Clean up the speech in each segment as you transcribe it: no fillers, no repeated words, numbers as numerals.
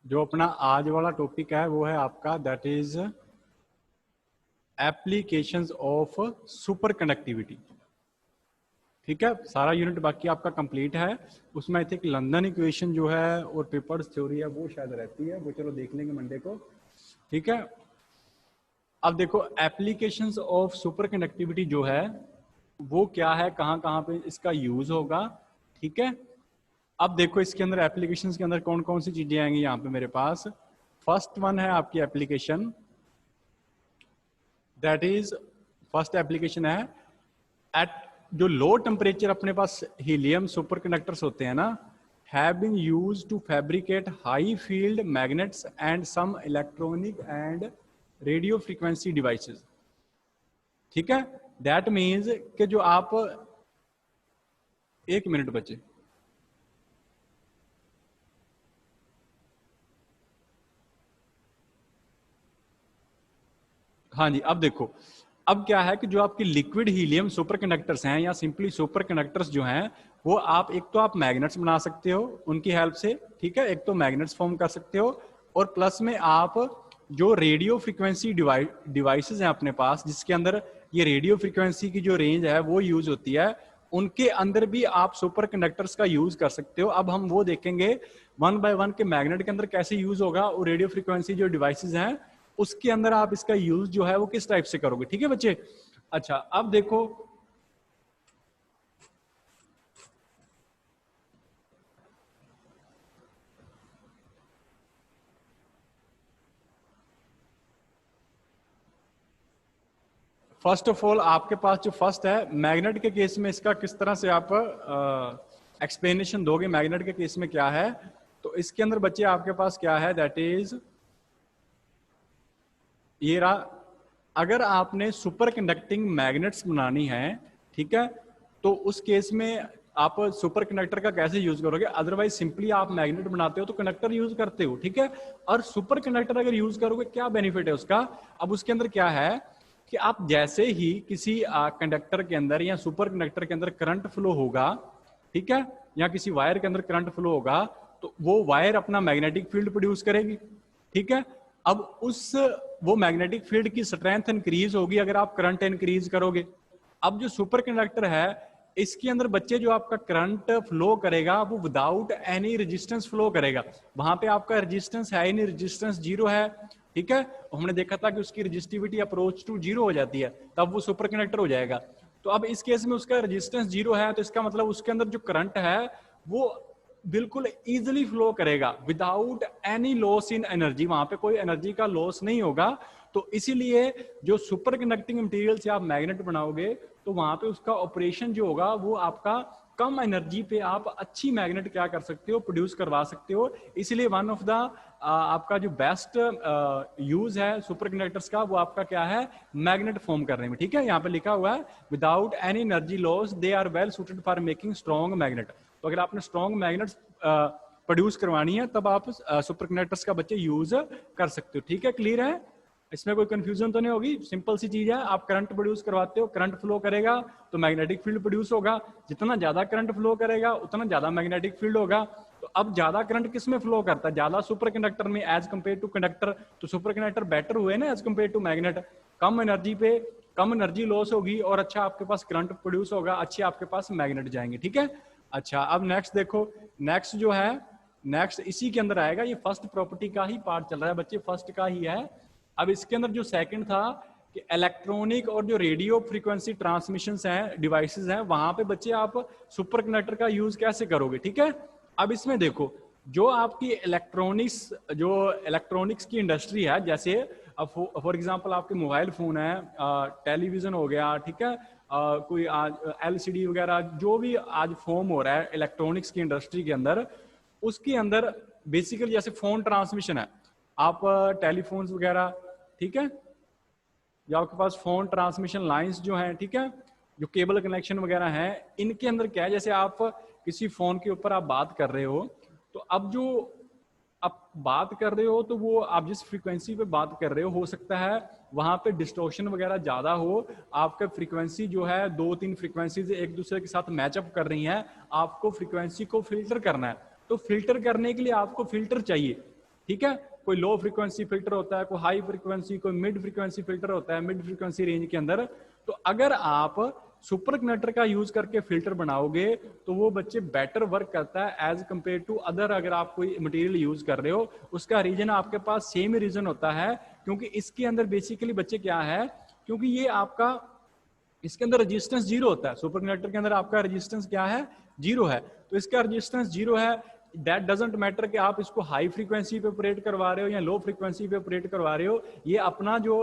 जो अपना आज वाला टॉपिक है वो है आपका that is applications of super conductivity. ठीक है, सारा यूनिट बाकी आपका कंप्लीट है। उसमें आई थिंक लंदन इक्वेशन जो है और पेपर्स थ्योरी है वो शायद रहती है, वो चलो देख लेंगे मंडे को। ठीक है, अब देखो एप्लीकेशंस ऑफ सुपर कंडक्टिविटी जो है वो क्या है, कहाँ कहाँ पे इसका यूज होगा। ठीक है, अब देखो इसके अंदर एप्लीकेशंस के अंदर कौन कौन सी चीजें आएंगी यहाँ पे मेरे पास। फर्स्ट वन है आपकी application, that is first application है एट जो लो टेम्परेचर अपने पास हीलियम सुपर कंडक्टर्स होते हैं ना, have been used to fabricate high field magnets and some electronic and radio frequency devices. ठीक है, दैट मीन्स कि जो आप, एक मिनट बचे, हाँ जी, अब देखो अब क्या है कि जो आपकी लिक्विड हीलियम सुपर कंडक्टर्स हैं या सिंपली सुपर कंडक्टर्स जो हैं वो आप एक तो आप मैग्नेट्स बना सकते हो उनकी हेल्प से। ठीक है, एक तो मैग्नेट्स फॉर्म कर सकते हो और प्लस में आप जो रेडियो फ्रीक्वेंसी डिवाइसेस हैं अपने पास जिसके अंदर ये रेडियो फ्रीक्वेंसी की जो रेंज है वो यूज होती है, उनके अंदर भी आप सुपर कंडक्टर्स का यूज कर सकते हो। अब हम वो देखेंगे वन बाय वन के मैग्नेट के अंदर कैसे यूज होगा और रेडियो फ्रीक्वेंसी जो डिवाइसेस हैं उसके अंदर आप इसका यूज जो है वो किस टाइप से करोगे। ठीक है बच्चे, अच्छा अब देखो फर्स्ट ऑफ ऑल आपके पास जो फर्स्ट है मैग्नेट के केस में इसका किस तरह से आप एक्सप्लेनेशन दोगे, मैग्नेट के केस में क्या है। तो इसके अंदर बच्चे आपके पास क्या है, दैट इज ये रहा, अगर आपने सुपर कंडक्टिंग मैग्नेट्स बनानी है, ठीक है, तो उस केस में आप सुपर कंडक्टर का कैसे यूज करोगे। अदरवाइज सिंपली आप मैग्नेट बनाते हो तो कंडक्टर यूज करते हो, ठीक है, और सुपर कंडक्टर अगर यूज करोगे क्या बेनिफिट है उसका। अब उसके अंदर क्या है कि आप जैसे ही किसी कंडक्टर के अंदर या सुपर कंडक्टर के अंदर करंट फ्लो होगा, ठीक है, या किसी वायर के अंदर करंट फ्लो होगा तो वो वायर अपना मैग्नेटिक फील्ड प्रोड्यूस करेगी। ठीक है, अब उस वो मैग्नेटिक फील्ड की स्ट्रेंथ इंक्रीज होगी अगर आप करंट इंक्रीज करोगे। अब जो सुपर कंडक्टर है इसके अंदर बच्चे जो आपका करंट फ्लो करेगा वो विदाउट एनी रेजिस्टेंस फ्लो करेगा, वहां पे आपका रेजिस्टेंस है ही नहीं, रेजिस्टेंस जीरो है। ठीक है, हमने देखा था कि उसकी रेजिस्टिविटी अप्रोच टू जीरो हो जाती है, तब वो सुपर कंडक्टर हो जाएगा। तो अब इस केस में उसका रेजिस्टेंस जीरो है तो इसका मतलब उसके अंदर जो करंट है वो बिल्कुल इजीली फ्लो करेगा without any loss in energy, वहां पे कोई एनर्जी का लॉस नहीं होगा। तो इसीलिए जो सुपर कंडक्टिंग मटेरियल से आप मैग्नेट बनाओगे तो वहां पे उसका ऑपरेशन जो होगा वो आपका कम एनर्जी पे आप अच्छी मैग्नेट क्या कर सकते हो, प्रोड्यूस करवा सकते हो। इसलिए वन ऑफ द आपका जो बेस्ट यूज है सुपर कंडक्टर्स का वो आपका क्या है, मैग्नेट फॉर्म करने में। ठीक है, यहाँ पे लिखा हुआ है without any energy loss they are well suited for making strong magnet. तो अगर आपने स्ट्रॉन्ग मैग्नेट्स प्रोड्यूस करवानी है तब आप सुपर कंडक्टर्स का बच्चे यूज कर सकते हो। ठीक है, क्लियर है, इसमें कोई कंफ्यूजन तो नहीं होगी, सिंपल सी चीज है। आप करंट प्रोड्यूस करवाते हो, करंट फ्लो करेगा तो मैग्नेटिक फील्ड प्रोड्यूस होगा, जितना ज्यादा करंट फ्लो करेगा उतना ज्यादा मैग्नेटिक फील्ड होगा। तो अब ज्यादा करंट किस में फ्लो करता है, ज्यादा सुपर कंडक्टर में एज कंपेयर टू कंडक्टर, तो सुपर कंडक्टर बेटर हुए ना एज कंपेयर टू मैग्नेट। कम एनर्जी पे कम एनर्जी लॉस होगी और अच्छा आपके पास करंट प्रोड्यूस होगा, अच्छे आपके पास मैग्नेट जाएंगे। ठीक है, अच्छा अब नेक्स्ट देखो, नेक्स्ट जो है नेक्स्ट इसी के अंदर आएगा, ये फर्स्ट प्रॉपर्टी का ही पार्ट चल रहा है बच्चे, फर्स्ट का ही है। अब इसके अंदर जो सेकंड था कि इलेक्ट्रॉनिक और जो रेडियो फ्रीक्वेंसी ट्रांसमिशन हैं डिवाइसेस हैं वहां पे बच्चे आप सुपर कंडक्टर का यूज कैसे करोगे। ठीक है, अब इसमें देखो जो आपकी इलेक्ट्रॉनिक्स की इंडस्ट्री है, जैसे फॉर एग्जांपल आपके मोबाइल फोन है, टेलीविजन हो गया, ठीक है, कोई आज एलसीडी वगैरह जो भी आज फॉर्म हो रहा है इलेक्ट्रॉनिक्स की इंडस्ट्री के अंदर, उसके अंदर बेसिकली जैसे फोन ट्रांसमिशन है, आप टेलीफोन्स वगैरह, ठीक है, या आपके पास फोन ट्रांसमिशन लाइंस जो हैं, ठीक है, जो केबल कनेक्शन वगैरह हैं, इनके अंदर क्या है, जैसे आप किसी फोन के ऊपर आप बात कर रहे हो तो अब जो आप बात कर रहे हो तो वो आप जिस फ्रीक्वेंसी पे बात कर रहे हो सकता है वहां पे डिस्टॉर्शन वगैरह ज्यादा हो, आपका फ्रीक्वेंसी जो है दो तीन फ्रीक्वेंसीज एक दूसरे के साथ मैचअप कर रही हैं, आपको फ्रीक्वेंसी को फिल्टर करना है। तो फिल्टर करने के लिए आपको फिल्टर चाहिए, ठीक है। कोई लो फ्रीक्वेंसी फिल्टर होता है, कोई हाई फ्रीक्वेंसी, कोई मिड फ्रीक्वेंसी फिल्टर होता है मिड फ्रीक्वेंसी रेंज के अंदर। तो अगर आप सुपर कंडक्टर का यूज करके फिल्टर बनाओगे तो वो बच्चे बेटर वर्क करता है एज कम्पेयर टू अदर। अगर आप कोई मटेरियल यूज कर रहे हो, उसका रीजन आपके पास सेम ही रीजन होता है, क्योंकि इसके अंदर बेसिकली बच्चे क्या है, क्योंकि ये आपका इसके अंदर रेजिस्टेंस जीरो होता है। सुपर कंडक्टर के अंदर आपका रेजिस्टेंस क्या है, जीरो है। तो इसका रेजिस्टेंस जीरो है, दैट डजंट मैटर कि आप इसको हाई फ्रीक्वेंसी पे ऑपरेट करवा रहे हो या लो फ्रीक्वेंसी पे ऑपरेट करवा रहे हो, ये अपना जो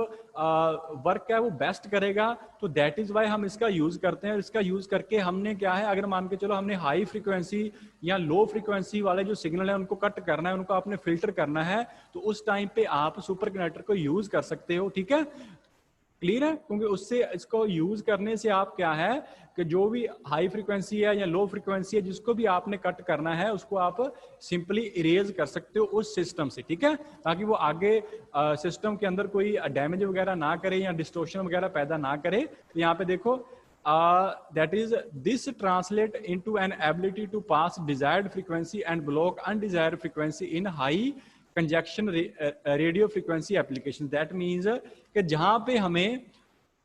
वर्क है वो बेस्ट करेगा। तो दैट इज वाई हम इसका यूज करते हैं। इसका यूज करके हमने क्या है, अगर मान के चलो हमने हाई फ्रीक्वेंसी या लो फ्रीक्वेंसी वाले जो सिग्नल है उनको कट करना है, उनको आपने फिल्टर करना है, तो उस टाइम पे आप सुपर कंडक्टर को यूज कर सकते हो। ठीक है, क्लियर है। क्योंकि उससे इसको यूज करने से आप क्या है कि जो भी हाई फ्रीक्वेंसी है या लो फ्रीक्वेंसी है जिसको भी आपने कट करना है उसको आप सिंपली इरेज कर सकते हो उस सिस्टम से। ठीक है, ताकि वो आगे सिस्टम के अंदर कोई डैमेज वगैरह ना करे या डिस्टोर्शन वगैरह पैदा ना करे। तो यहाँ पे देखो that is this translate into an ability to pass desired frequency and block undesired frequency in high conjunction radio frequency application। that means कि जहां पे हमें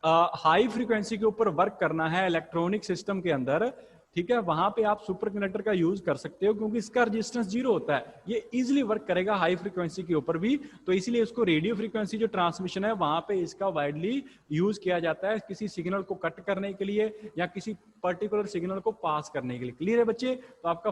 हाई फ्रीक्वेंसी के ऊपर वर्क करना है इलेक्ट्रॉनिक सिस्टम के अंदर, ठीक है, वहां पे आप सुपर कंडक्टर का यूज कर सकते हो, क्योंकि इसका रेजिस्टेंस जीरो होता है, ये इजीली वर्क करेगा हाई फ्रीक्वेंसी के ऊपर भी। तो इसलिए इसको रेडियो फ्रीक्वेंसी जो ट्रांसमिशन है वहां पे इसका वाइडली यूज किया जाता है, किसी सिग्नल को कट करने के लिए या किसी पर्टिकुलर सिग्नल को पास करने के लिए। क्लियर है बच्चे। तो आपका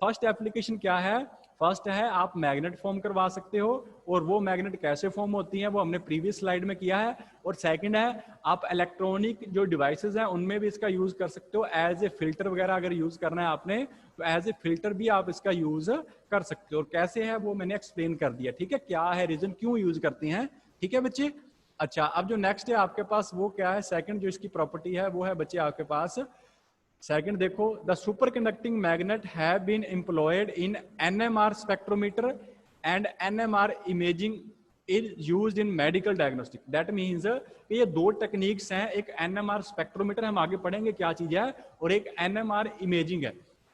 फर्स्ट एप्लीकेशन क्या है, फर्स्ट है आप मैग्नेट फॉर्म करवा सकते हो, और वो मैग्नेट कैसे फॉर्म होती हैं वो हमने प्रीवियस स्लाइड में किया है। और सेकंड है आप इलेक्ट्रॉनिक जो डिवाइसेस हैं उनमें भी इसका यूज कर सकते हो, एज ए फिल्टर वगैरह अगर यूज करना है आपने तो एज ए फिल्टर भी आप इसका यूज कर सकते हो। और कैसे है वो मैंने एक्सप्लेन कर दिया। ठीक है, क्या है रीजन क्यों यूज करते हैं। ठीक है बच्चे। अच्छा, अब जो नेक्स्ट है आपके पास वो क्या है, सेकंड जो इसकी प्रॉपर्टी है वो है बच्चे आपके पास सेकंड देखो, the superconducting magnet have been employed in NMR spectrometer and NMR imaging is used in medical diagnostic. That means ये दो टेक्निक्स हैं, एक NMR स्पेक्ट्रोमीटर हम आगे पढ़ेंगे क्या चीज है, और एक NMR इमेजिंग है।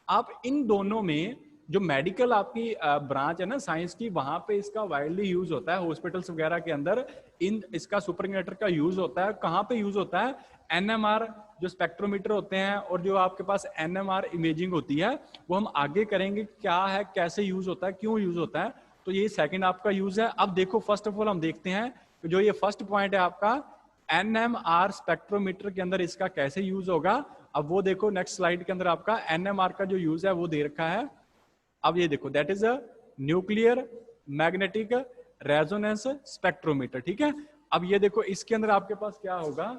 आप इन दोनों में जो मेडिकल आपकी ब्रांच है ना साइंस की, वहां पे इसका वाइडली यूज होता है, हॉस्पिटल्स वगैरह के अंदर इन इसका सुपर कंडक्टर का यूज होता है। कहाँ पे यूज होता है, NMR जो स्पेक्ट्रोमीटर होते हैं और जो आपके पास NMR इमेजिंग होती है, वो हम आगे करेंगे क्या है, कैसे यूज होता है, क्यों यूज होता है। तो ये सेकंड आपका यूज है। अब देखो फर्स्ट ऑफ ऑल हम देखते हैं जो ये फर्स्ट पॉइंट है आपका NMR स्पेक्ट्रोमीटर के अंदर इसका कैसे यूज होगा। अब वो देखो नेक्स्ट स्लाइड के अंदर आपका NMR का जो यूज है वो दे रखा है। अब ये देखो that is a nuclear magnetic resonance spectrometer. ठीक है, अब ये देखो इसके अंदर आपके पास क्या होगा,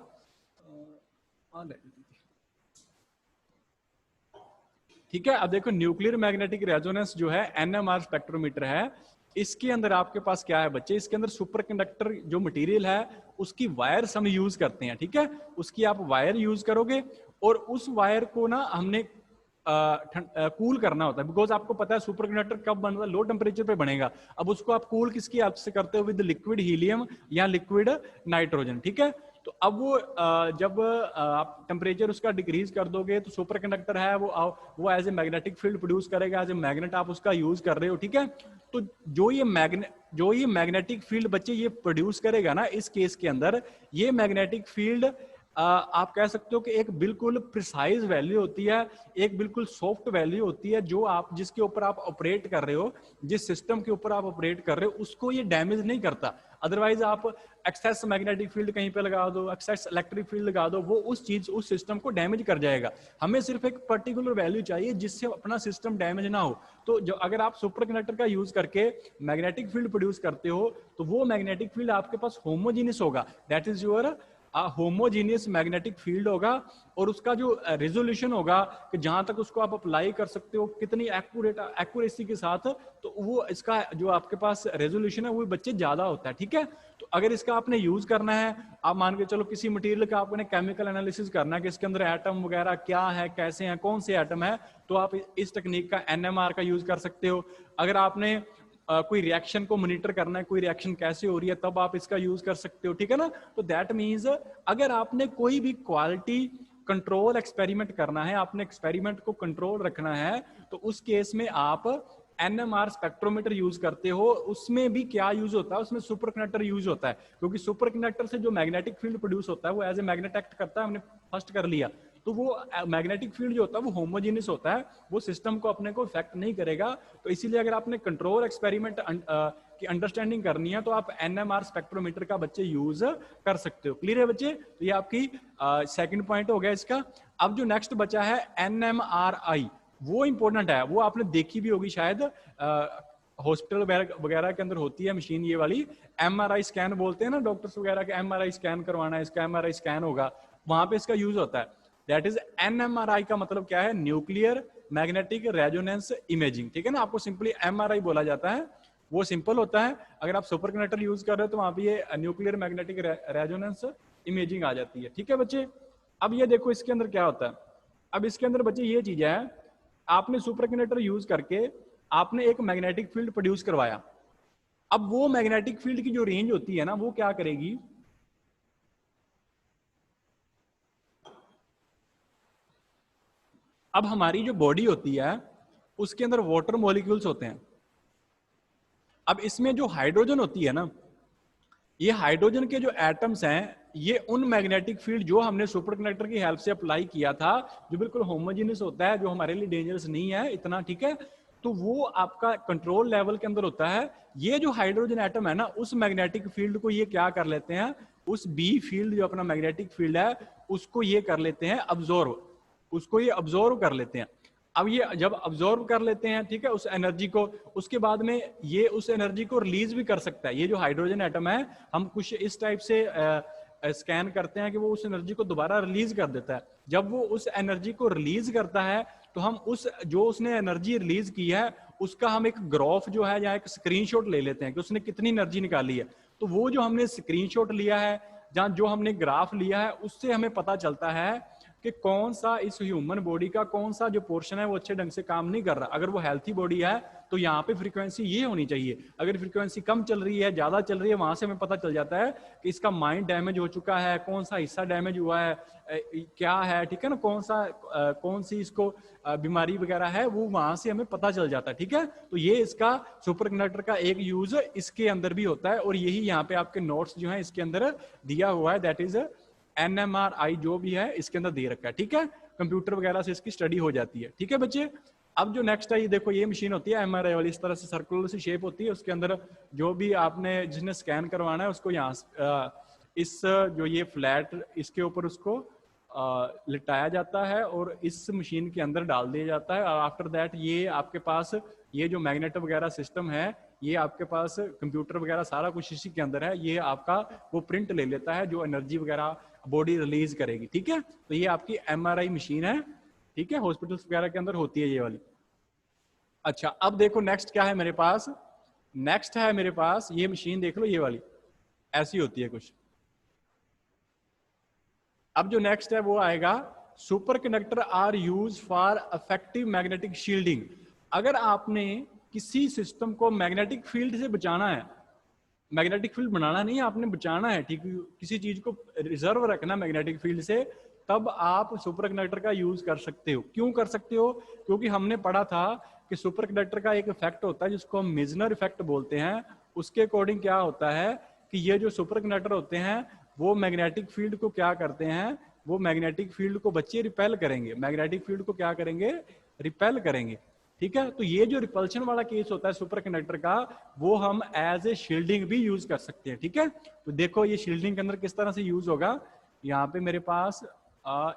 ठीक है। अब देखो न्यूक्लियर मैग्नेटिक रेजोनेंस जो है NMR स्पेक्ट्रोमीटर है, इसके अंदर आपके पास क्या है बच्चे, इसके अंदर सुपर कंडक्टर जो मटेरियल है उसकी वायर्स हम यूज करते हैं। ठीक है, उसकी आप वायर यूज करोगे और उस वायर को ना हमने कूल करना होता है, बिकॉज आपको पता है सुपर कंडक्टर कब बनता है, लो टेम्परेचर पे बनेगा। अब उसको आप कूल किसकी हेल्प से करते हो, विद लिक्विड हीलियम या लिक्विड नाइट्रोजन। ठीक है, तो अब वो जब आप टेम्परेचर उसका डिक्रीज कर दोगे तो सुपर कंडक्टर है वो as a magnetic field produce करेगा, एज ए मैग्नेट आप उसका यूज कर रहे हो। ठीक है, तो जो ये मैग्नेटिक फील्ड बच्चे ये प्रोड्यूस करेगा ना, इस केस के अंदर ये मैग्नेटिक फील्ड आप कह सकते हो कि एक बिल्कुल प्रिसाइज वैल्यू होती है, एक बिल्कुल सॉफ्ट वैल्यू होती है, जो आप जिसके ऊपर आप ऑपरेट कर रहे हो, जिस सिस्टम के ऊपर आप ऑपरेट कर रहे हो उसको ये डैमेज नहीं करता। अदरवाइज आप एक्सेस मैग्नेटिक फील्ड कहीं पे लगा दो, एक्सेस इलेक्ट्रिक फील्ड लगा दो, वो उस सिस्टम को डैमेज कर जाएगा। हमें सिर्फ एक पर्टिकुलर वैल्यू चाहिए जिससे अपना सिस्टम डैमेज ना हो। तो जो अगर आप सुपर कंडक्टर का यूज करके मैग्नेटिक फील्ड प्रोड्यूस करते हो तो वो मैग्नेटिक फील्ड आपके पास होमोजीनियस होगा, that is your homogeneous magnetic field होगा। और उसका जो रेजोल्यूशन होगा कि जहां तक उसको आप अप्लाई कर सकते हो कितनी एक्यूरेसी के साथ, तो वो इसका जो आपके पास रेजोल्यूशन है वो बच्चे ज्यादा होता है। ठीक है, तो अगर इसका आपने यूज करना है, आप मान के चलो किसी मटेरियल का आपने केमिकल एनालिसिस करना है कि इसके अंदर एटम वगैरह क्या है, कैसे हैं, कौन से एटम है, तो आप इस टेक्निक का NMR का यूज कर सकते हो। अगर आपने कोई रिएक्शन को मॉनिटर करना है, कोई रिएक्शन कैसे हो रही है, तब आप इसका यूज कर सकते हो। ठीक है ना, तो दैट मींस अगर आपने कोई भी क्वालिटी कंट्रोल एक्सपेरिमेंट करना है, आपने एक्सपेरिमेंट को कंट्रोल रखना है, तो उस केस में आप NMR स्पेक्ट्रोमीटर यूज करते हो, उसमें भी क्या यूज होता है, उसमें सुपर कंडक्टर यूज होता है, क्योंकि सुपर कंडक्टर से जो मैग्नेटिक फील्ड प्रोड्यूस होता है वो एज ए मैग्नेट एक्ट करता है, हमने फर्स्ट कर लिया। तो वो मैग्नेटिक फील्ड जो होता है वो होमोजेनियस होता है, वो सिस्टम को अपने को इफेक्ट नहीं करेगा। तो इसीलिए अगर आपने कंट्रोल एक्सपेरिमेंट की अंडरस्टैंडिंग करनी है तो आप NMR स्पेक्ट्रोमीटर का बच्चे यूज कर सकते हो। क्लियर है बच्चे? तो ये आपकी सेकंड पॉइंट हो गया इसका। अब जो नेक्स्ट बचा है NMRI, वो इंपॉर्टेंट है, वो आपने देखी भी होगी शायद, हॉस्पिटल वगैरह के अंदर होती है मशीन ये वाली। MRI स्कैन बोलते हैं ना डॉक्टर्स वगैरह के, MRI स्कैन करवाना है, इसका MRI स्कैन होगा, वहां पे इसका यूज होता है। दैट इज NMRI का मतलब क्या है, न्यूक्लियर मैग्नेटिक रेजोनेंस इमेजिंग। ठीक है ना, आपको सिंपली MRI बोला जाता है, वो सिंपल होता है। अगर आप सुपर कंडक्टर यूज कर रहे हो तो वहां पे ये न्यूक्लियर मैग्नेटिक रेजोनेंस इमेजिंग आ जाती है। ठीक है बच्चे? अब ये देखो इसके अंदर क्या होता है। अब इसके अंदर बच्चे ये चीज है, आपने सुपर कंडक्टर यूज करके आपने एक मैग्नेटिक फील्ड प्रोड्यूस करवाया। अब वो मैग्नेटिक फील्ड की जो रेंज होती है ना, वो क्या करेगी, अब हमारी जो बॉडी होती है उसके अंदर वाटर मॉलिक्यूल्स होते हैं। अब इसमें जो हाइड्रोजन होती है ना, ये हाइड्रोजन के जो एटम्स हैं, ये उन मैग्नेटिक फील्ड जो हमने सुपर कंडक्टर की हेल्प से अप्लाई किया था, जो बिल्कुल होमोजेनियस होता है, जो हमारे लिए डेंजरस नहीं है इतना, ठीक है, तो वो आपका कंट्रोल लेवल के अंदर होता है। ये जो हाइड्रोजन एटम है ना, उस मैग्नेटिक फील्ड को ये क्या कर लेते हैं, उस बी फील्ड जो अपना मैग्नेटिक फील्ड है उसको ये कर लेते हैं अब्जॉर्व, उसको ये अब्जॉर्व कर लेते हैं। अब ये जब अब्जॉर्व कर लेते हैं, ठीक है, उस एनर्जी को, उसके बाद में ये उस एनर्जी को रिलीज भी कर सकता है। ये जो हाइड्रोजन एटम है, हम कुछ इस टाइप से स्कैन करते हैं कि वो उस एनर्जी को दोबारा रिलीज कर देता है। जब वो उस एनर्जी को रिलीज करता है तो हम उस जो उसने एनर्जी रिलीज की है उसका हम एक ग्राफ जो है या एक स्क्रीनशॉट ले लेते हैं कि उसने कितनी एनर्जी निकाली है। तो वो जो हमने स्क्रीनशॉट लिया है या जो हमने ग्राफ लिया है, उससे हमें पता चलता है कि कौन सा इस ह्यूमन बॉडी का कौन सा जो पोर्शन है वो अच्छे ढंग से काम नहीं कर रहा। अगर वो हेल्थी बॉडी है तो यहाँ पे फ्रीक्वेंसी ये होनी चाहिए, अगर फ्रीक्वेंसी कम चल रही है, ज्यादा चल रही है, वहां से हमें पता चल जाता है कि इसका माइंड डैमेज हो चुका है, कौन सा हिस्सा डैमेज हुआ है, क्या है, ठीक है ना, कौन सी इसको बीमारी वगैरह है, वो वहां से हमें पता चल जाता है। ठीक है, तो ये इसका सुपर कंडक्टर का एक यूज इसके अंदर भी होता है, और यही यहाँ पे आपके नोट्स जो है इसके अंदर दिया हुआ है, दैट इज NMRI जो भी है इसके अंदर दे रखा है। ठीक है, कंप्यूटर वगैरह से इसकी स्टडी हो जाती है। ठीक है बच्चे? अब जो नेक्स्ट है, ये देखो, ये मशीन होती है MRI वाली, इस तरह से सर्कुलर सी शेप होती है, उसके अंदर जो भी आपने जिसने स्कैन करवाना है उसको यहाँ इस जो ये फ्लैट इसके ऊपर उसको लिटाया जाता है और इस मशीन के अंदर डाल दिया जाता है। और आफ्टर दैट ये आपके पास ये जो मैग्नेट वगैरह सिस्टम है, ये आपके पास कंप्यूटर वगैरह सारा कुछ इसी के अंदर है, ये आपका वो प्रिंट ले लेता है जो एनर्जी वगैरह बॉडी रिलीज करेगी। ठीक है, तो ये आपकी MRI मशीन है। ठीक है, हॉस्पिटल्स वगैरह के अंदर होती है ये वाली। अच्छा, अब देखो नेक्स्ट क्या है मेरे पास, नेक्स्ट है मेरे पास ये मशीन, देख लो ये वाली ऐसी होती है कुछ। अब जो नेक्स्ट है वो आएगा, superconductor are use for effective magnetic shielding. अगर आपने किसी सिस्टम को मैग्नेटिक फील्ड से बचाना है, मैग्नेटिक फील्ड बनाना नहीं, आपने बचाना है, ठीक, किसी चीज को रिजर्व रखना मैग्नेटिक फील्ड से, तब आप सुपर कंडक्टर का यूज कर सकते हो। क्यों कर सकते हो? क्योंकि हमने पढ़ा था कि सुपर कंडक्टर का एक इफेक्ट होता है जिसको हम मेजनर इफेक्ट बोलते हैं। उसके अकॉर्डिंग क्या होता है कि ये जो सुपर कंडक्टर होते हैं वो मैग्नेटिक फील्ड को क्या करते हैं, वो मैग्नेटिक फील्ड को बच्चे रिपेल करेंगे, मैग्नेटिक फील्ड को क्या करेंगे, रिपेल करेंगे। ठीक है, तो ये जो रिपल्शन वाला केस होता है सुपर कंडक्टर का, वो हम एज ए शील्डिंग भी यूज कर सकते हैं। ठीक है, तो देखो ये शील्डिंग के अंदर किस तरह से यूज होगा। यहाँ पे मेरे पास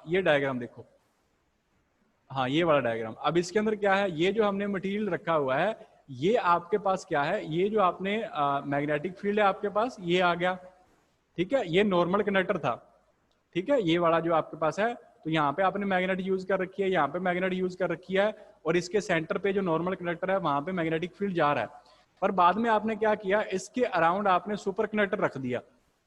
ये डायग्राम देखो, हाँ ये वाला डायग्राम। अब इसके अंदर क्या है, ये जो हमने मटेरियल रखा हुआ है, ये आपके पास क्या है, ये जो आपने मैग्नेटिक फील्ड है आपके पास, ये आ गया। ठीक है, ये नॉर्मल कंडक्टर था। ठीक है, ये वाला जो आपके पास है, तो यहाँ पे आपने मैग्नेट यूज कर रखी है, यहाँ पे मैग्नेट यूज कर रखी है, और इसके सेंटर पे जो नॉर्मल कंडक्टर है वहां पे मैग्नेटिक फील्ड जा रहा है। पर बाद में आपने क्या किया, इसके अराउंड आपने सुपर कंडक्टर रख दिया,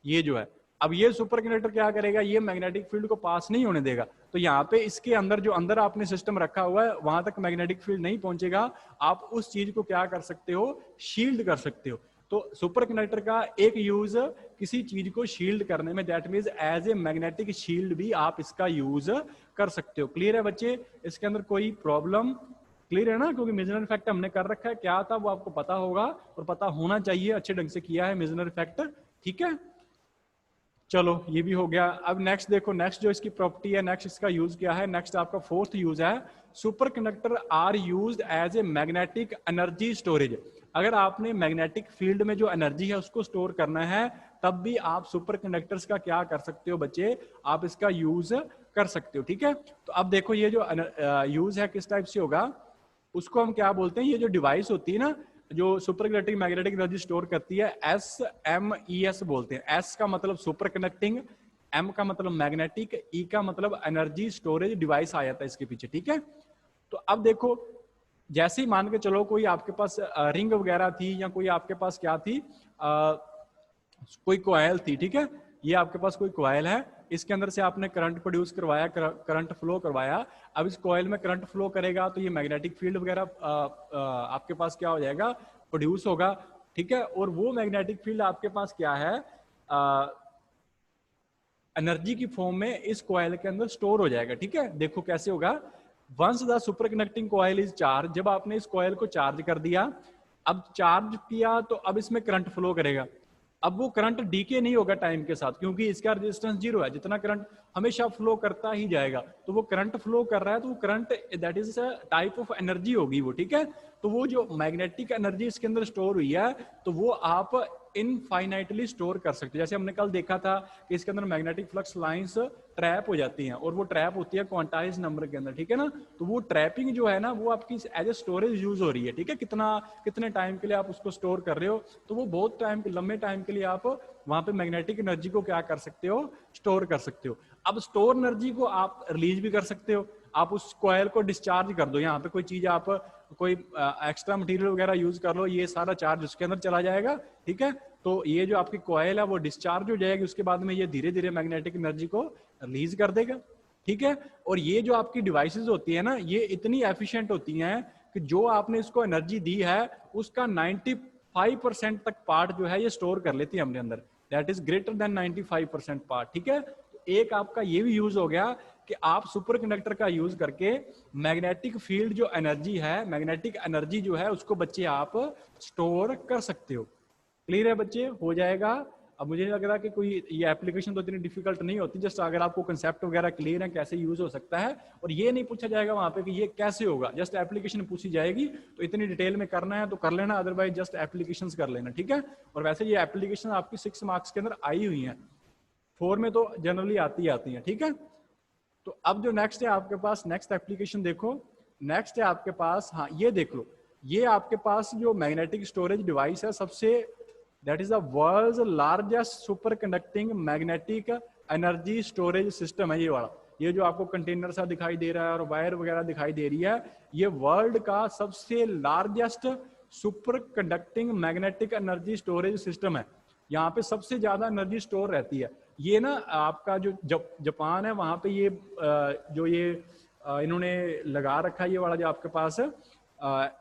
ये जो है। अब ये सुपर कंडक्टर क्या करेगा, ये मैग्नेटिक फील्ड को पास नहीं होने देगा। तो यहाँ पे इसके अंदर जो अंदर आपने सिस्टम रखा हुआ है वहां तक मैग्नेटिक फील्ड नहीं पहुंचेगा। आप उस चीज को क्या कर सकते हो, शील्ड कर सकते हो। तो सुपर कंडक्टर का एक यूज किसी चीज को शील्ड करने में, that means as a magnetic shield भी आप इसका यूज कर सकते हो। क्लियर है बच्चे? इसके अंदर कोई प्रॉब्लम क्लियर है ना, क्योंकि मेजनर इफेक्ट हमने कर रखा है, क्या था वो आपको पता होगा और पता होना चाहिए, अच्छे ढंग से किया है मेजनर इफेक्ट, ठीक है। चलो ये भी हो गया। अब नेक्स्ट देखो, नेक्स्ट जो इसकी प्रॉपर्टी है, नेक्स्ट इसका यूज क्या है, नेक्स्ट आपका फोर्थ यूज है, superconductor are used as a magnetic energy storage. अगर आपने मैग्नेटिक फील्ड में जो एनर्जी है उसको स्टोर करना है, तब भी आप सुपर कंडक्टर्स का क्या कर सकते हो बच्चे, आप इसका यूज कर सकते हो, ठीक है। तो अब देखो ये जो यूज है किस टाइप से होगा, उसको हम क्या बोलते हैं, ये जो डिवाइस होती है ना जो super conducting magnetic energy store करती है, SMES बोलते हैं। S का मतलब सुपर कंडक्टिंग, M का मतलब मैग्नेटिक, E का मतलब एनर्जी स्टोरेज डिवाइस आ जाता है इसके पीछे, ठीक है। तो अब देखो, जैसे ही मान के चलो कोई आपके पास रिंग वगैरह थी, या कोई आपके पास क्या थी, कोई कॉइल थी, ठीक है। ये आपके पास कोई कॉइल है, इसके अंदर से आपने करंट प्रोड्यूस करवाया, करंट फ्लो करवाया। अब इस कॉइल में करंट फ्लो करेगा तो ये मैग्नेटिक फील्ड वगैरह आपके पास क्या हो जाएगा, प्रोड्यूस होगा, ठीक है। और वो मैग्नेटिक फील्ड आपके पास क्या है, एनर्जी की फॉर्म में इस कॉइल के अंदर स्टोर हो जाएगा, ठीक है। देखो कैसे होगा, once the superconducting coil is charge, जब आपने इस कॉइल को चार्ज कर दिया, अब चार्ज किया तो अब इसमें करंट फ्लो करेगा। अब वो करंट डीके नहीं होगा टाइम के साथ, क्योंकि इसका रेजिस्टेंस जीरो है, जितना करंट हमेशा फ्लो करता ही जाएगा। तो वो करंट फ्लो कर रहा है, तो वो current that is type of energy होगी वो, ठीक है। तो वो जो मैग्नेटिक एनर्जी इसके अंदर स्टोर हुई है, तो वो आप इनफाइनाइटली स्टोर कर सकते हो। जैसे हमने कल देखा था कि इसके अंदर मैग्नेटिक फ्लक्स लाइंस ट्रैप हो जाती हैं, और वो ट्रैप होती है क्वांटाइज नंबर के अंदर, ठीक है ना। तो वो ट्रैपिंग जो है ना, वो आपकी एज ए स्टोरेज यूज हो रही है, ठीक है। कितने टाइम के लिए आप उसको स्टोर कर रहे हो, तो वो बहुत टाइम के, लंबे टाइम के लिए आप वहां पे मैग्नेटिक एनर्जी को क्या कर सकते हो, स्टोर कर सकते हो। अब स्टोर एनर्जी को आप रिलीज भी कर सकते हो, आप उस कॉइल को डिस्चार्ज कर दो, यहाँ पे कोई चीज आप कोई एक्स्ट्रा मटेरियल वगैरह यूज कर लो, ये सारा चार्ज उसके अंदर चला जाएगा, ठीक है। तो ये जो आपकी कॉइल है वो डिस्चार्ज हो जाएगी, उसके बाद में ये धीरे धीरे मैग्नेटिक एनर्जी को रिलीज कर देगा, ठीक है। और ये जो आपकी डिवाइसेस होती है ना, ये इतनी एफिशिएंट होती हैं कि जो आपने इसको एनर्जी दी है उसका 95% तक पार्ट जो है ये स्टोर कर लेती है अपने अंदर, that is greater than 95% part, ठीक है। तो एक आपका ये भी यूज हो गया कि आप सुपर कंडक्टर का यूज करके मैग्नेटिक फील्ड जो एनर्जी है, मैग्नेटिक एनर्जी जो है उसको बच्चे आप स्टोर कर सकते हो। क्लियर है बच्चे, हो जाएगा। अब मुझे लग रहा है कि कोई ये एप्लीकेशन तो इतनी डिफिकल्ट नहीं होती, जस्ट अगर आपको कंसेप्ट वगैरह क्लियर है कैसे यूज हो सकता है, और ये नहीं पूछा जाएगा वहां पे कि ये कैसे होगा, जस्ट एप्लीकेशन पूछी जाएगी। तो इतनी डिटेल में करना है तो कर लेना, अदरवाइज जस्ट एप्लीकेशंस कर लेना, ठीक है। और वैसे ये एप्लीकेशन आपकी 6 मार्क्स के अंदर आई हुई है, 4 में तो जनरली आती है, ठीक है। तो अब जो नेक्स्ट है आपके पास, नेक्स्ट एप्लीकेशन देखो, नेक्स्ट है आपके पास, हाँ ये देख लो, ये आपके पास जो मैग्नेटिक स्टोरेज डिवाइस है, सबसे that is the world's largest super conducting magnetic energy storage system है ये वाला। ये जो आपको कंटेनर सा दिखाई दे रहा है और वायर वगैरह दिखाई दे रही है, ये वर्ल्ड का सबसे largest super conducting magnetic energy storage system है। यहाँ पे सबसे ज्यादा एनर्जी स्टोर रहती है। ये ना आपका जो जापान है, वहां पे ये जो ये इन्होंने लगा रखा है, ये वाला जो आपके पास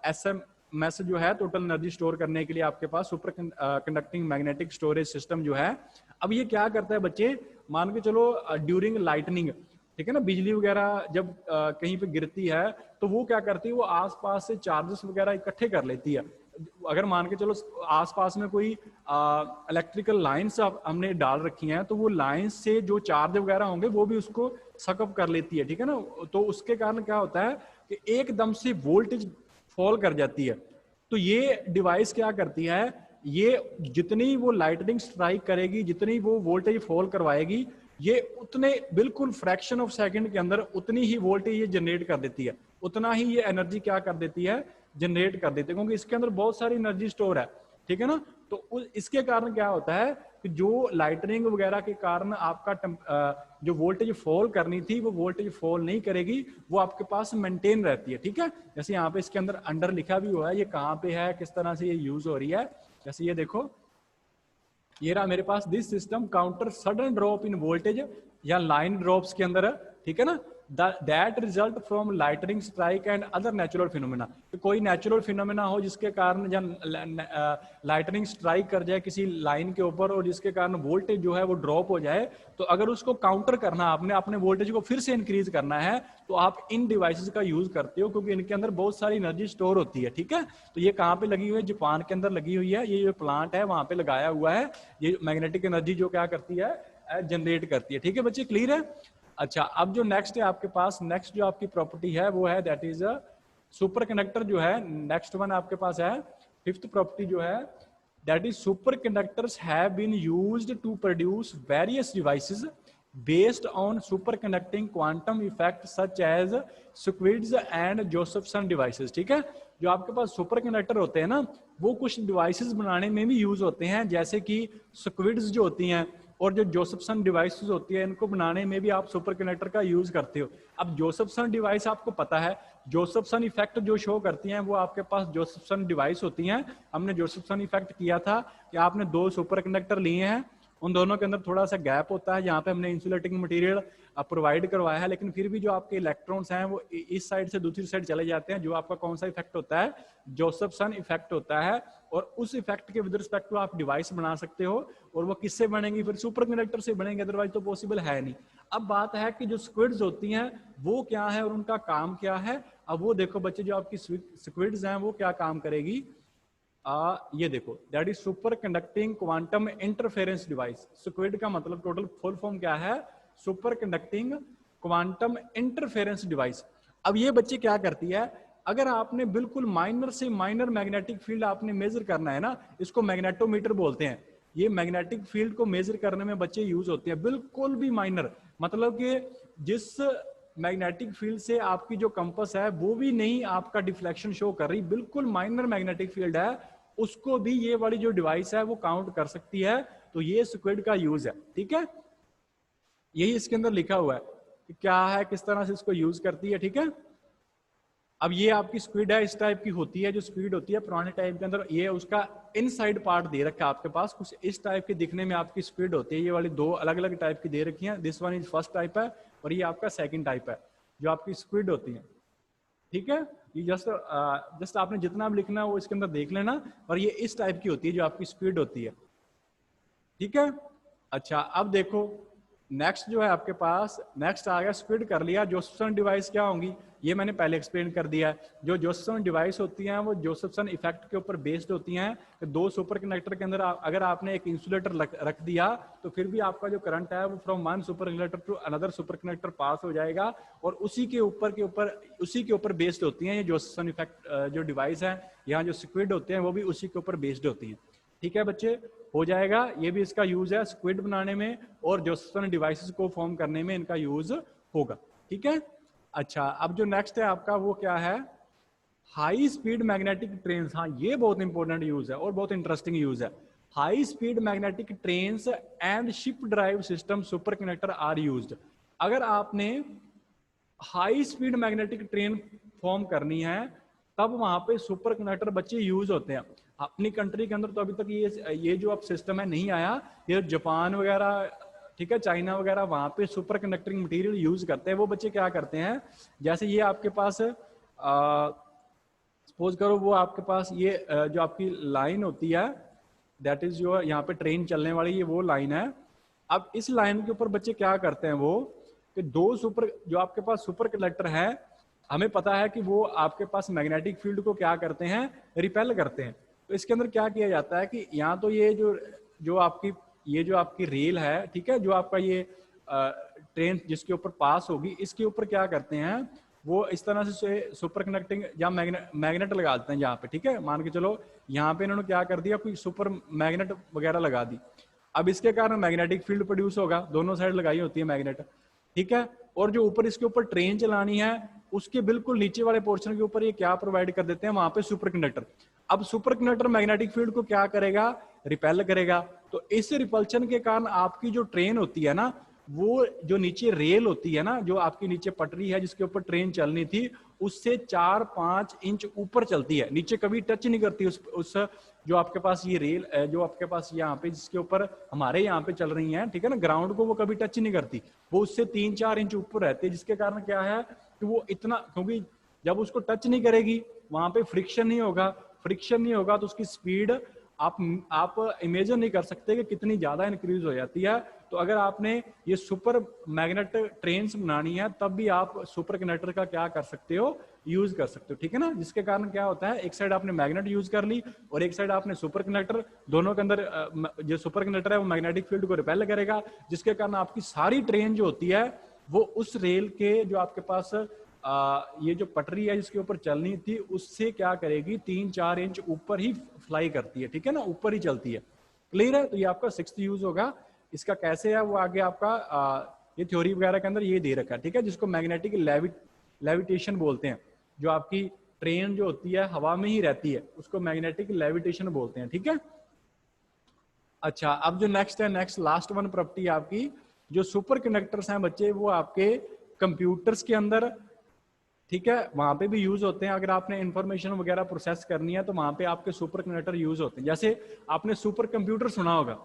SMS जो है, टोटल एनर्जी स्टोर करने के लिए आपके पास super conducting magnetic storage system जो है। अब ये क्या करता है बच्चे, मान के चलो ड्यूरिंग लाइटनिंग, ठीक है ना, बिजली वगैरह जब कहीं पे गिरती है तो वो क्या करती है, वो आसपास से चार्जेस वगैरह इकट्ठे कर लेती है। अगर मान के चलो आसपास में कोई इलेक्ट्रिकल लाइंस हमने डाल रखी हैं, तो वो लाइंस से जो चार्ज वगैरह होंगे वो भी उसको सकअप कर लेती है, ठीक है ना। तो उसके कारण क्या होता है कि एकदम से वोल्टेज फॉल कर जाती है। तो ये डिवाइस क्या करती है, ये जितनी वो लाइटनिंग स्ट्राइक करेगी, जितनी वो वोल्टेज फॉल करवाएगी, ये उतने बिल्कुल फ्रैक्शन ऑफ सेकंड के अंदर उतनी ही वोल्टेज ये जनरेट कर देती है, उतना ही ये एनर्जी क्या कर देती है, जनरेट कर देती है, क्योंकि इसके अंदर बहुत सारी एनर्जी स्टोर है, ठीक है ना। तो इसके कारण क्या होता है कि जो लाइटनिंग वगैरह के कारण आपका जो वोल्टेज फॉल करनी थी वो वोल्टेज फॉल नहीं करेगी, वो आपके पास मेंटेन रहती है, ठीक है। जैसे यहाँ पे इसके अंदर अंडर लिखा भी हुआ है, ये कहाँ पे है, किस तरह से ये यूज हो रही है। जैसे ये देखो, ये रहा मेरे पास, this system counter sudden drop in voltage या लाइन ड्रॉप्स के अंदर, ठीक है ना। That result from lightning strike and other natural phenomena. कोई नेचुरल फिनोमेना हो जिसके कारण लाइटनिंग स्ट्राइक कर जाए किसी लाइन के ऊपर और जिसके कारण वोल्टेज जो है वो ड्रॉप हो जाए, तो अगर उसको काउंटर करना, आपने अपने वोल्टेज को फिर से इंक्रीज करना है, तो आप इन डिवाइसेस का यूज करते हो, क्योंकि इनके अंदर बहुत सारी एनर्जी स्टोर होती है। ठीक है, तो ये कहाँ पे लगी हुई है? जापान के अंदर लगी हुई है। ये जो प्लांट है वहां पे लगाया हुआ है। ये मैग्नेटिक एनर्जी जो क्या करती है, जनरेट करती है। ठीक है बच्चे, क्लियर है? अच्छा, अब जो नेक्स्ट है आपके पास, नेक्स्ट जो आपकी प्रॉपर्टी है वो है दैट इज सुपर कंडक्टर जो है। नेक्स्ट वन आपके पास है, फिफ्थ प्रॉपर्टी जो है that is superconductors have been used to produce various devices based on superconducting quantum effect such as SQUIDs and Josephson devices. ठीक है, जो आपके पास सुपर कंडक्टर होते हैं ना, वो कुछ डिवाइसेस बनाने में भी यूज होते हैं, जैसे कि स्क्विड्स जो होती हैं और जो जोसेफसन डिवाइसेस होती है, इनको बनाने में भी आप सुपर कंडक्टर का यूज करते हो। अब जोसेफसन डिवाइस आपको पता है, जोसेफसन इफेक्ट जो शो करती हैं वो आपके पास जोसेफसन डिवाइस होती हैं। हमने जोसेफसन इफेक्ट किया था कि आपने दो सुपर कंडक्टर लिए हैं, उन दोनों के अंदर थोड़ा सा गैप होता है, यहाँ पे हमने इंसुलेटिंग मटेरियल प्रोवाइड करवाया है, लेकिन फिर भी जो आपके इलेक्ट्रॉन्स हैं वो इस साइड से दूसरी साइड चले जाते हैं। जो आपका कौन सा इफेक्ट होता है? जोसेफसन इफेक्ट होता है। और उस इफेक्ट के विद रिस्पेक्ट टू आप डिवाइस बना सकते हो, और वो किससे बनेंगी? फिर सुपर कंडक्टर से बनेंगे, अदरवाइज तो पॉसिबल है नहीं। अब बात है कि जो स्क्विड्स होती हैं वो क्या है और उनका काम क्या है। अब वो देखो बच्चे, जो आपकी स्क्विड्स हैं वो क्या काम करेगी, ये देखो, that is super conducting quantum interference device. Squid का मतलब टोटल फुल फॉर्म क्या है? Super conducting quantum interference device. अब ये बच्चे क्या करती है, अगर आपने बिल्कुल माइनर से माइनर मैग्नेटिक फील्ड आपने मेजर करना है ना, इसको मैग्नेटोमीटर बोलते हैं। ये मैग्नेटिक फील्ड को मेजर करने में बच्चे यूज होते हैं, बिल्कुल भी माइनर, मतलब कि जिस मैग्नेटिक फील्ड से आपकी जो कंपास है वो भी नहीं आपका डिफ्लेक्शन शो कर रही, बिल्कुल माइनर मैग्नेटिक फील्ड है, उसको भी ये वाली जो डिवाइस है वो काउंट कर सकती है। तो ये स्क्विड का यूज है। ठीक है, यही इसके अंदर लिखा हुआ है कि क्या है, किस तरह से इसको यूज करती है। ठीक है, अब ये आपकी स्क्विड है, इस टाइप की होती है। जो स्क्विड होती है पुराने टाइप के अंदर, ये उसका इनसाइड पार्ट दे रखा है आपके पास, कुछ इस टाइप के दिखने में आपकी स्क्विड होती है। ये वाली दो अलग अलग टाइप की दे रखी है, this one is first type है और ये आपका सेकंड टाइप है जो आपकी स्क्विड होती है। ठीक है, ये जस्ट आपने जितना भी लिखना है वो इसके अंदर देख लेना, और ये इस टाइप की होती है जो आपकी स्क्विड होती है। ठीक है, अच्छा अब देखो नेक्स्ट जो है आपके पास, नेक्स्ट आ गया स्क्विड कर लिया। जोसेफसन डिवाइस क्या होंगी ये मैंने पहले एक्सप्लेन कर दिया है। जो जोसेफसन डिवाइस होती हैं वो जोसेफसन इफेक्ट के ऊपर बेस्ड होती हैं। दो सुपर कंडक्टर के अंदर अगर आपने एक इंसुलेटर रख दिया तो फिर भी आपका जो करंट है वो from one super conductor to another super conductor pass हो जाएगा, और उसी के ऊपर बेस्ड होती हैं ये जोसेफसन इफेक्ट जो डिवाइस है। यहाँ जो स्क्विड होते हैं वो भी उसी के ऊपर बेस्ड होती हैं। ठीक है बच्चे, हो जाएगा, ये भी इसका यूज है स्क्विड बनाने में और जोसेफसन डिवाइसेस को फॉर्म करने में इनका यूज होगा। ठीक है, अच्छा अब जो नेक्स्ट है आपका वो क्या है, हाई स्पीड मैग्नेटिक ट्रेन्स। हाँ, ये बहुत इंपॉर्टेंट यूज है और बहुत इंटरेस्टिंग यूज है। High speed magnetic trains and ship drive system superconductor are used. अगर आपने high speed magnetic train form करनी है तब वहां पे सुपर कंडक्टर बच्चे यूज होते हैं। अपनी कंट्री के अंदर तो अभी तक ये जो अब सिस्टम है नहीं आया। ये जापान वगैरह, ठीक है, चाइना वगैरह, वहां पे सुपर कंडक्टिंग मटेरियल यूज करते हैं। वो बच्चे क्या करते हैं, जैसे ये आपके पास सपोज करो वो आपके पास ये जो आपकी लाइन होती है दैट इज जो यहाँ पे ट्रेन चलने वाली ये वो लाइन है। अब इस लाइन के ऊपर बच्चे क्या करते हैं वो कि जो आपके पास सुपर कंडक्टर है, हमें पता है कि वो आपके पास मैग्नेटिक फील्ड को क्या करते हैं, रिपेल करते हैं। तो इसके अंदर क्या किया जाता है कि यहाँ तो ये जो आपकी रेल है, ठीक है, जो आपका ये ट्रेन जिसके ऊपर पास होगी, इसके ऊपर क्या करते हैं वो इस तरह से सुपर कंडक्टिंग या मैग्नेट लगा देते हैं यहाँ पे। ठीक है, मान के चलो यहाँ पे इन्होंने क्या कर दिया, कोई सुपर मैग्नेट वगैरह लगा दी। अब इसके कारण मैग्नेटिक फील्ड प्रोड्यूस होगा, दोनों साइड लगाई होती है मैग्नेट। ठीक है, और जो ऊपर इसके ऊपर ट्रेन चलानी है उसके बिल्कुल नीचे वाले पोर्शन के ऊपर ये क्या प्रोवाइड कर देते हैं, वहां पे सुपर कंडक्टर। अब सुपर कंडक्टर मैग्नेटिक फील्ड को क्या करेगा, रिपेल करेगा। तो इस रिपल्शन के कारण आपकी जो ट्रेन होती है ना वो जो नीचे रेल होती है ना, जो आपकी नीचे पटरी है जिसके ऊपर ट्रेन चलनी थी, उससे 4-5 इंच ऊपर चलती है, नीचे कभी टच नहीं करती उस जो आपके पास ये रेल जो आपके पास यहाँ पे जिसके ऊपर हमारे यहाँ पे चल रही है, ठीक है ना, ग्राउंड को वो कभी टच नहीं करती, वो उससे 3-4 इंच ऊपर रहती है, जिसके कारण क्या है कि वो इतना, क्योंकि जब उसको टच नहीं करेगी वहां पे फ्रिक्शन नहीं होगा, फ्रिक्शन नहीं होगा तो उसकी स्पीड आप इमेजिन नहीं कर सकते कि कितनी ज्यादा इंक्रीज हो जाती है। तो अगर आपने ये सुपर मैग्नेट ट्रेन्स बनानी है तब भी आप सुपर कंडक्टर का क्या कर सकते हो, यूज कर सकते हो, ठीक है ना, जिसके कारण क्या होता है, एक साइड आपने मैग्नेट यूज कर ली और एक साइड आपने सुपर कंडक्टर, दोनों के अंदर जो सुपर कंडक्टर है वो मैग्नेटिक फील्ड को रिपेल करेगा, जिसके कारण आपकी सारी ट्रेन जो होती है वो उस रेल के जो आपके पास ये जो पटरी है जिसके ऊपर चलनी थी उससे क्या करेगी, 3-4 इंच ऊपर ही फ्लाई करती है, ठीक है ना, ऊपर ही चलती है। क्लियर है? तो ये आपका 6th यूज होगा। इसका कैसे है वो आगे आपका ये थ्योरी वगैरह के अंदर ये दे रखा है, ठीक है, जिसको मैग्नेटिक लेविटेशन बोलते हैं। जो आपकी ट्रेन जो होती है हवा में ही रहती है उसको मैग्नेटिक लेविटेशन बोलते हैं, ठीक है। अच्छा, अब जो नेक्स्ट है, नेक्स्ट लास्ट वन प्रॉपर्टी आपकी, जो सुपर कंडक्टर्स हैं बच्चे वो आपके कंप्यूटर्स के अंदर, ठीक है, वहां पे भी यूज होते हैं। अगर आपने इंफॉर्मेशन वगैरह प्रोसेस करनी है तो वहां पे आपके सुपर कंडक्टर यूज होते हैं। जैसे आपने सुपर कंप्यूटर सुना होगा,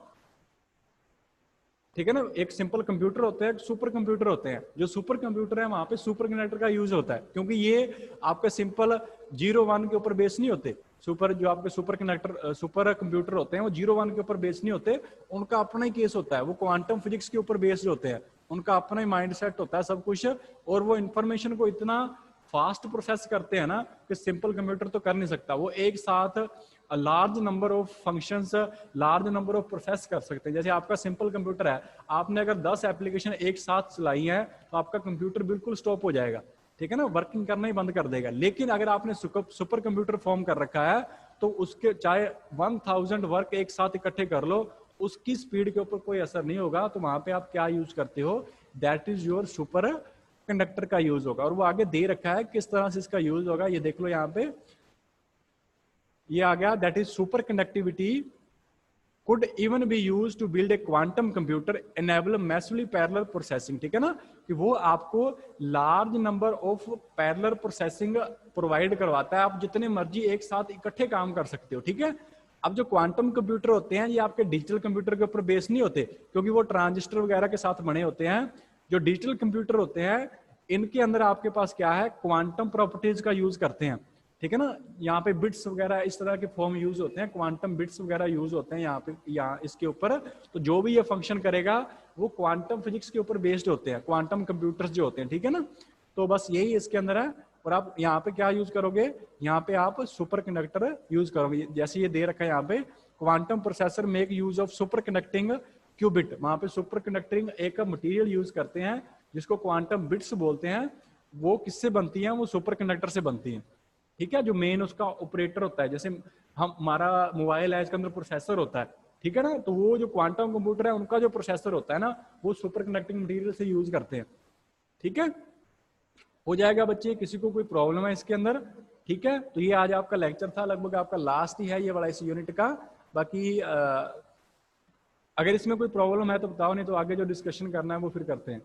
ठीक है ना, एक सिंपल कंप्यूटर होता है, एक सुपर कंप्यूटर होते हैं। जो सुपर कंप्यूटर है वहां पे सुपर कंडक्टर का यूज होता है, क्योंकि ये आपके सिंपल 0-1 के ऊपर बेस नहीं होते। सुपर जो आपके सुपर कंडक्टर सुपर कंप्यूटर होते हैं वो 0-1 के ऊपर बेस नहीं होते, उनका अपना ही केस होता है, वो क्वांटम फिजिक्स के ऊपर बेस्ड होते हैं, उनका अपना ही माइंड सेट होता है सब कुछ, और वो इंफॉर्मेशन को इतना फास्ट प्रोसेस करते हैं ना कि सिंपल कंप्यूटर तो कर नहीं सकता। वो एक साथ large number of functions, large number of process कर सकते हैं। जैसे आपका सिंपल कंप्यूटर है, आपने अगर 10 एप्लीकेशन एक साथ चलाई है तो आपका कंप्यूटर बिल्कुल स्टॉप हो जाएगा, ठीक है ना, वर्किंग करना ही बंद कर देगा। लेकिन अगर आपने सुपर कंप्यूटर फॉर्म कर रखा है तो उसके चाहे 1000 वर्क एक साथ इकट्ठे कर लो, उसकी स्पीड के ऊपर कोई असर नहीं होगा। तो वहां पे आप क्या यूज करते हो, that is your super conductor का यूज होगा। और वो आगे दे रखा है किस तरह से इसका यूज होगा, ये देख लो यहाँ पे, ये आ गया, that is super conductivity could even be used to build a quantum computer enable massively parallel processing, ठीक है ना, कि वो आपको large number of parallel processing provide करवाता है, आप जितने मर्जी एक साथ इकट्ठे काम कर सकते हो, ठीक है। अब जो क्वांटम कंप्यूटर होते हैं ये आपके डिजिटल कंप्यूटर के ऊपर बेस नहीं होते, क्योंकि वो ट्रांजिस्टर वगैरह के साथ बने होते हैं। जो डिजिटल कंप्यूटर होते हैं इनके अंदर आपके पास क्या है, क्वांटम प्रॉपर्टीज का यूज करते हैं, ठीक है ना। यहाँ पे बिट्स वगैरह इस तरह के फॉर्म यूज होते हैं, क्वांटम बिट्स वगैरह यूज होते हैं यहाँ पे, यहाँ इसके ऊपर। तो जो भी ये फंक्शन करेगा वो क्वांटम फिजिक्स के ऊपर बेस्ड होते हैं, क्वांटम कंप्यूटर्स जो होते हैं, ठीक है ना। तो बस यही इसके अंदर है। और आप यहाँ पे क्या यूज करोगे, यहाँ पे आप सुपर कंडक्टर यूज करोगे, जैसे ये दे रखा है यहाँ पे, quantum processor make use of superconducting qubit. वहां पे सुपर कंडक्टिंग एक मटेरियल यूज करते हैं जिसको क्वांटम बिट्स बोलते हैं। वो किससे बनती है, वो सुपर कंडक्टर से बनती है, ठीक है। जो मेन उसका ऑपरेटर होता है, जैसे हमारा मोबाइल है इसके अंदर प्रोसेसर होता है, ठीक है ना, तो वो जो क्वांटम कंप्यूटर है उनका जो प्रोसेसर होता है ना वो सुपर कंडक्टिंग मटेरियल से यूज करते हैं, ठीक है। हो जाएगा बच्चे, किसी को कोई प्रॉब्लम है इसके अंदर, ठीक है। तो ये आज आपका लेक्चर था, लगभग आपका लास्ट ही है ये वाला इस यूनिट का। बाकी अगर इसमें कोई प्रॉब्लम है तो बताओ, नहीं तो आगे जो डिस्कशन करना है वो फिर करते हैं।